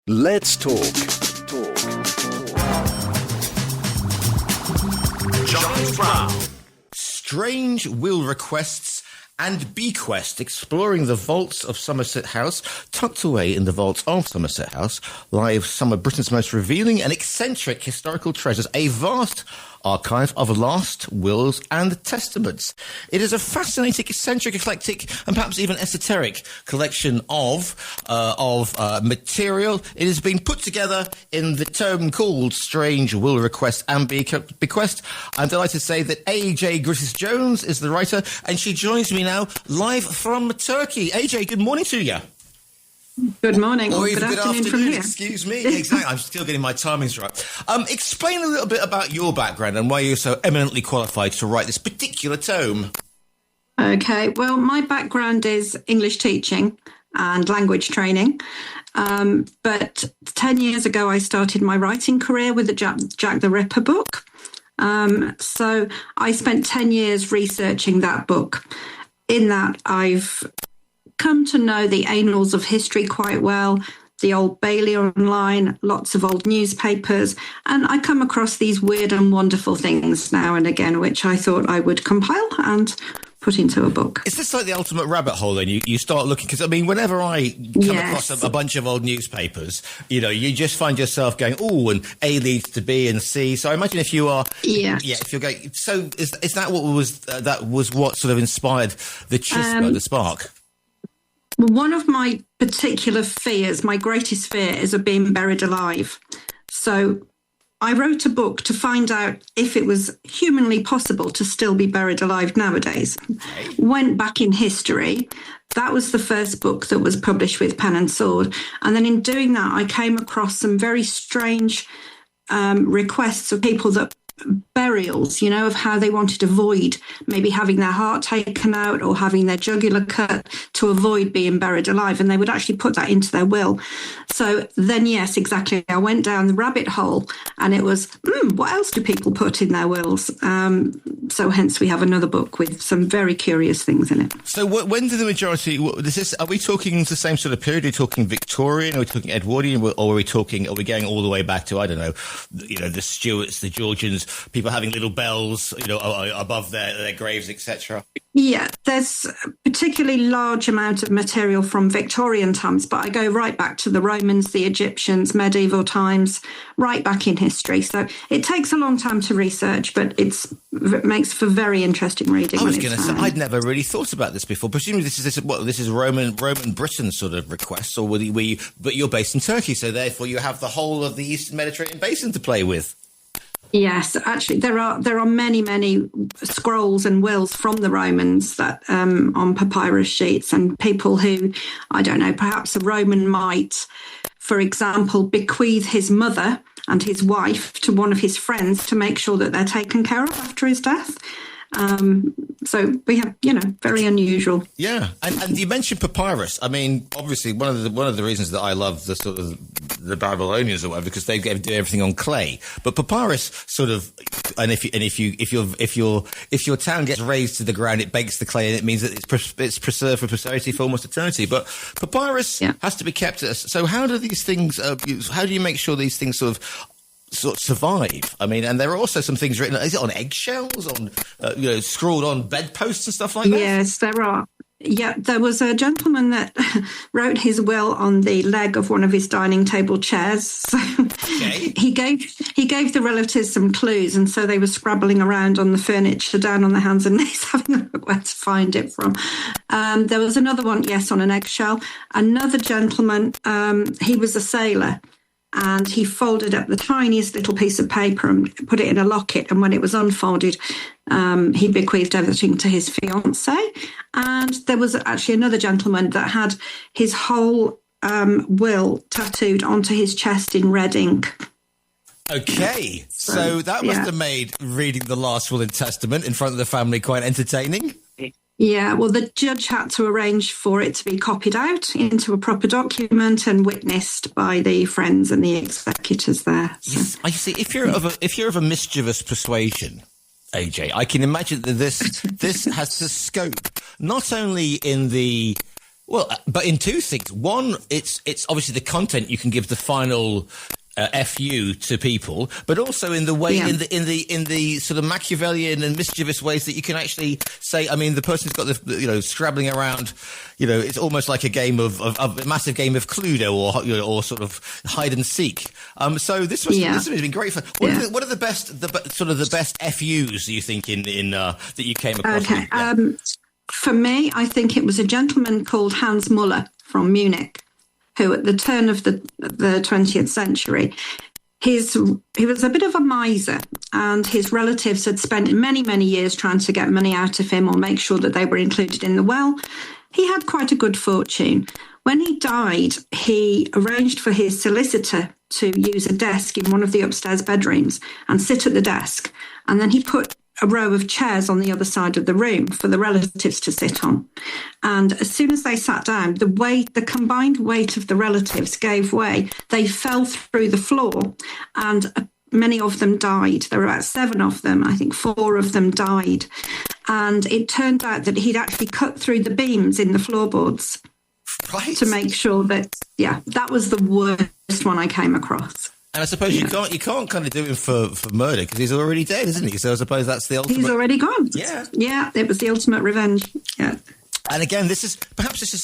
Let's talk. Giles Brown. Strange will requests and Bequests, exploring the vaults of Somerset House, tucked away in the vaults of Somerset House, live some of Britain's most revealing and eccentric historical treasures, a vast archive of last wills and testaments. It is a fascinating, eccentric, eclectic, and perhaps even esoteric collection of material. It has been put together in the tome called Strange Will Request and Bequest. I'm delighted to say that AJ Griffiths-Jones is the writer, and she joins me now live from Turkey. AJ, good morning to you. Good morning, or even good afternoon from here. Excuse me. Exactly. I'm still getting my timings right. Explain a little bit about your background and why you're so eminently qualified to write this particular tome. Okay, well, my background is English teaching and language training. But 10 years ago, I started my writing career with the Jack the Ripper book. So I spent 10 years researching that book. In that, I've come to know the annals of history quite well, the Old Bailey online, lots of old newspapers, and I come across these weird and wonderful things now and again, which I thought I would compile and put into a book. Is this like the ultimate rabbit hole then? You start looking, because I mean, whenever I come across a bunch of old newspapers, you know, you just find yourself going, oh, and A leads to B and C. So I imagine if you are, if you're going, so is that what was what sort of inspired the chispa, the spark? One of my particular fears, my greatest fear, is of being buried alive. So I wrote a book to find out if it was humanly possible to still be buried alive nowadays. Okay. Went back in history. That was the first book that was published with pen and sword. And then in doing that, I came across some very strange requests of people that burials, you know, of how they wanted to avoid maybe having their heart taken out or having their jugular cut to avoid being buried alive. And they would actually put that into their will. So then, yes, exactly. I went down the rabbit hole and it was, what else do people put in their wills? So hence we have another book with some very curious things in it. So when did the majority, are we talking the same sort of period? Are we talking Victorian? Are we talking Edwardian? Or are we going all the way back to, I don't know, you know, the Stuarts, the Georgians, people having little bells, you know, above their graves, etc.? Yeah, there's a particularly large amount of material from Victorian times, but I go right back to the Romans, the Egyptians, medieval times, right back in history. So it takes a long time to research, but it makes for very interesting reading. I was going to say, I'd never really thought about this before. Presumably this is Roman Britain sort of requests, or but you're based in Turkey, so therefore you have the whole of the Eastern Mediterranean basin to play with. Yes, actually, there are many scrolls and wills from the Romans that on papyrus sheets, and people who, I don't know, perhaps a Roman might, for example, bequeath his mother and his wife to one of his friends to make sure that they're taken care of after his death. So we have, you know, very unusual. Yeah, and you mentioned papyrus. I mean, obviously, one of the reasons that I love the sort of the Babylonians or whatever, because they do everything on clay. But papyrus sort of, and if your town gets razed to the ground, it bakes the clay, and it means that it's preserved for posterity for almost eternity. But papyrus has to be kept. So how do these things? How do you make sure these things sort of survive? I mean, and there are also some things written, is it on eggshells, on scrawled on bedposts and stuff like that? Yes, there are. Yeah, there was a gentleman that wrote his will on the leg of one of his dining table chairs. So he gave the relatives some clues, and so they were scrabbling around on the furniture, down on their hands and knees, having a look where to find it from. There was another one, yes, on an eggshell. Another gentleman, he was a sailor, and he folded up the tiniest little piece of paper and put it in a locket. And when it was unfolded, he bequeathed everything to his fiancée. And there was actually another gentleman that had his whole will tattooed onto his chest in red ink. Okay, so that must have made reading the last will and testament in front of the family quite entertaining. Yeah, well, the judge had to arrange for it to be copied out into a proper document and witnessed by the friends and the executors there. So. Yes, I see. If you're of a mischievous persuasion, AJ, I can imagine that this has the scope not only in the Well, but in two things. One, it's obviously the content you can give the final FU to people, but also in the way in the sort of Machiavellian and mischievous ways that you can actually say, I mean, the person's got the scrabbling around, it's almost like a game of a massive game of Cluedo or sort of hide and seek. So this has been great fun. What are the best FUs you think in that you came across? Okay. For me, I think it was a gentleman called Hans Muller from Munich, who at the turn of the 20th century, he was a bit of a miser, and his relatives had spent many, many years trying to get money out of him or make sure that they were included in the will. He had quite a good fortune. When he died, he arranged for his solicitor to use a desk in one of the upstairs bedrooms and sit at the desk. And then he put a row of chairs on the other side of the room for the relatives to sit on. And as soon as they sat down, the combined weight of the relatives gave way. They fell through the floor, and many of them died. There were about 7 of them. I think 4 of them died. And it turned out that he'd actually cut through the beams in the floorboards to make sure that, that was the worst one I came across. And I suppose you can't kind of do him for murder because he's already dead, isn't he? So I suppose that's the ultimate. He's already gone. Yeah, it was the ultimate revenge. Yeah. And again, this is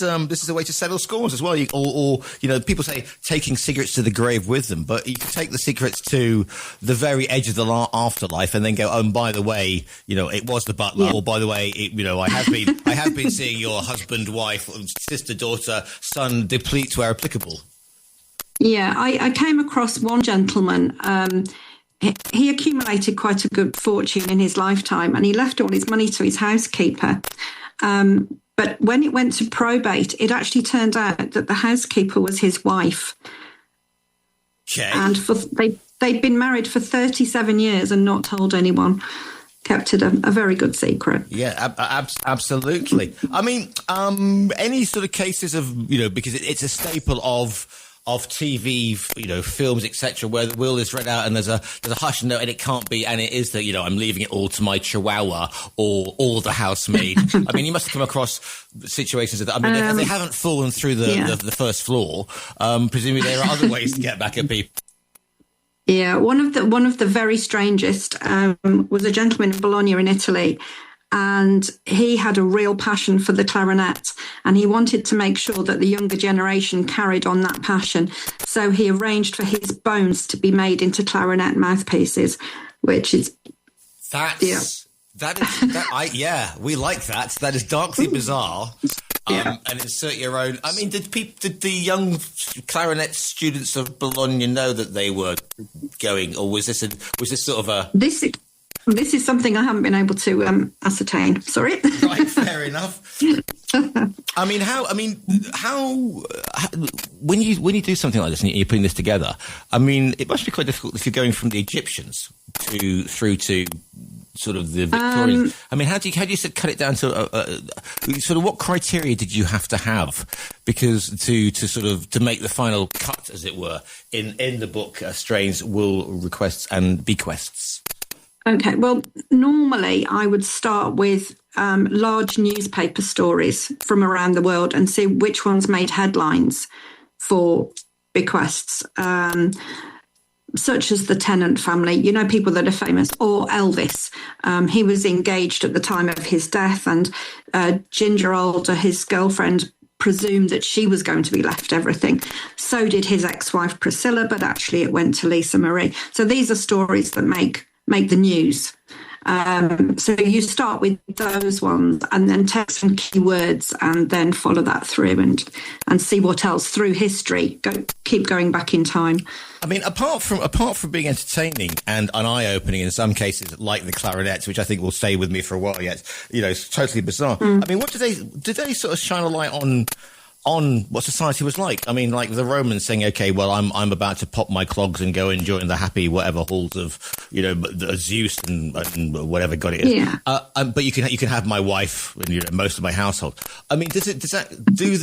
a way to settle scores as well. Or people say taking secrets to the grave with them, but you can take the secrets to the very edge of the afterlife and then go, oh, and by the way, it was the butler, or by the way, I have been seeing your husband, wife, sister, daughter, son deplete where applicable. Yeah, I came across one gentleman. He accumulated quite a good fortune in his lifetime, and he left all his money to his housekeeper. But when it went to probate, it actually turned out that the housekeeper was his wife. Okay. And they'd been married for 37 years and not told anyone. Kept it a very good secret. Yeah, absolutely. I mean, any sort of cases of, because it's a staple of TV, films, etc., where the will is read out and there's a hush note and it can't be, and it is that, I'm leaving it all to my chihuahua or the housemaid. I mean, you must have come across situations of that. I mean, if they haven't fallen through the first floor, presumably there are other ways to get back at people. Yeah, one of the very strangest was a gentleman in Bologna in Italy. And he had a real passion for the clarinet, and he wanted to make sure that the younger generation carried on that passion. So he arranged for his bones to be made into clarinet mouthpieces, which is we like that. That is darkly bizarre. And insert your own. I mean, did the young clarinet students of Bologna know that they were going, or was this sort of a This is something I haven't been able to ascertain. Sorry. Right, fair enough. I mean, how when you do something like this and you're putting this together, I mean, it must be quite difficult if you're going from the Egyptians through to sort of the Victorian. I mean, how do you cut it down to sort of what criteria did you have to have because to make the final cut, as it were, in the book Strange Will Requests and Bequests? Okay, well, normally I would start with large newspaper stories from around the world and see which ones made headlines for bequests, such as the Tennant family, people that are famous, or Elvis. He was engaged at the time of his death, and Ginger Alder, his girlfriend, presumed that she was going to be left everything. So did his ex-wife Priscilla, but actually it went to Lisa Marie. So these are stories that make the news. So you start with those ones and then take some keywords and then follow that through and see what else through history. Keep going back in time. I mean, apart from being entertaining and eye-opening in some cases, like the clarinets, which I think will stay with me for a while yet, it's totally bizarre. I mean, what did they sort of shine a light on what society was like? I mean, like the Romans saying, okay, well, I'm about to pop my clogs and go and join the happy whatever halls of, the Zeus and whatever god it is. Yeah. But you can have my wife and most of my household. I mean, does that do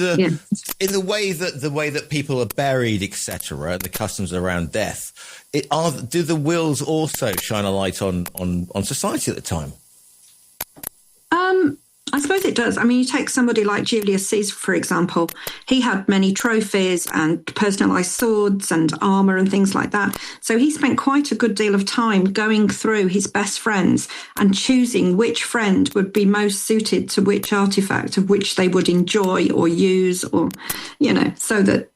in the way that people are buried, etc., and the customs around death? Do the wills also shine a light on society at the time? I suppose it does. I mean, you take somebody like Julius Caesar, for example. He had many trophies and personalised swords and armour and things like that. So he spent quite a good deal of time going through his best friends and choosing which friend would be most suited to which artefact of which they would enjoy or use, or, so that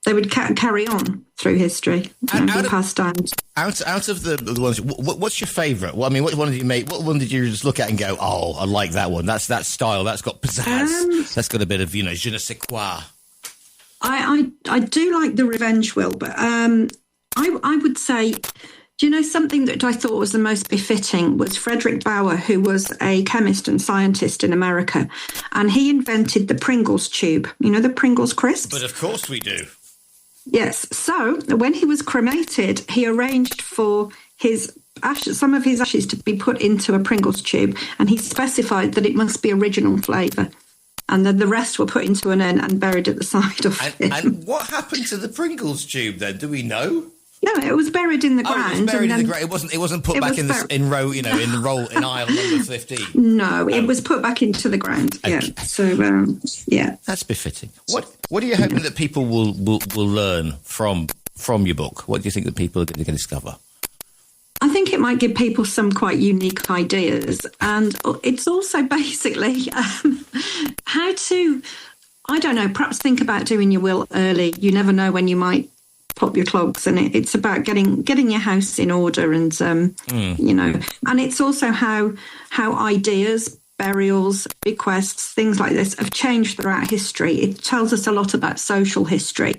they would carry on through history, be passed down. Out of the ones, what's your favourite? Well, I mean, what one did you make? What one did you just look at and go, "Oh, I like that one. That's that style. That's got pizzazz. That's got a bit of je ne sais quoi." I do like the Revenge Will, but I would say, something that I thought was the most befitting was Frederick Bauer, who was a chemist and scientist in America, and he invented the Pringles tube. The Pringles crisps. But of course we do. Yes. So when he was cremated, he arranged for some of his ashes to be put into a Pringles tube, and he specified that it must be original flavour. And then the rest were put into an urn and buried at the side of him. And what happened to the Pringles tube then? Do we know? No, it was buried in the ground. It was buried in the ground. It wasn't put back in aisle number 15. No, it was put back into the ground. Okay. Yeah. So yeah, that's befitting. What are you hoping that people will learn from your book? What do you think that people are going to discover? I think it might give people some quite unique ideas, and it's also basically how to, I don't know, perhaps think about doing your will early. You never know when you might pop your clogs, and it's about getting your house in order, and and it's also how ideas, burials, bequests, things like this have changed throughout history. It tells us a lot about social history.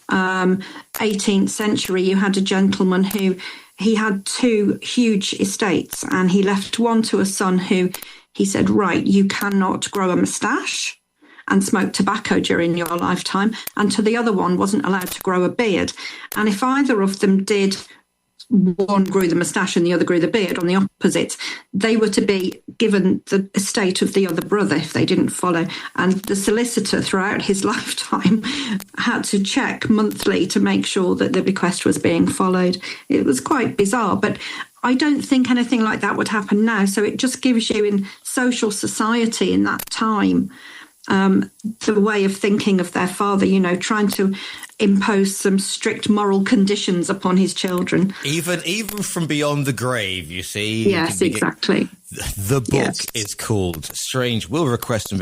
18th century, you had a gentleman who he had 2 huge estates, and he left one to a son who he said, right, you cannot grow a moustache and smoke tobacco during your lifetime, and to the other one wasn't allowed to grow a beard. And if either of them did, one grew the moustache and the other grew the beard on the opposite, they were to be given the estate of the other brother if they didn't follow. And the solicitor throughout his lifetime had to check monthly to make sure that the bequest was being followed. It was quite bizarre, but I don't think anything like that would happen now. So it just gives you in social society in that time the way of thinking of their father, trying to impose some strict moral conditions upon his children. Even from beyond the grave, you see. Yes, exactly. The book is called Strange Will Requests and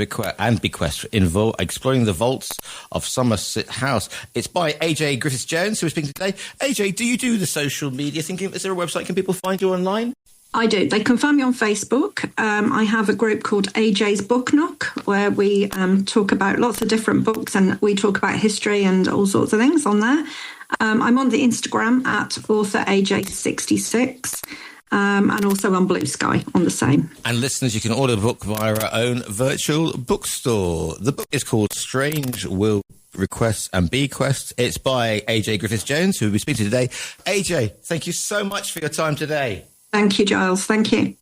Bequests, Exploring the Vaults of Somerset House. It's by AJ Griffiths-Jones, who is speaking today. AJ, do you do the social media? Is there a website? Can people find you online? I do. They can find me on Facebook. I have a group called AJ's Book Nook, where we talk about lots of different books, and we talk about history and all sorts of things on there. I'm on the Instagram at author AJ66, and also on Blue Sky on the same. And listeners, you can order the book via our own virtual bookstore. The book is called Strange Will Requests and Bequests. It's by AJ Griffiths-Jones, who we'll be speaking to today. AJ, thank you so much for your time today. Thank you, Giles. Thank you.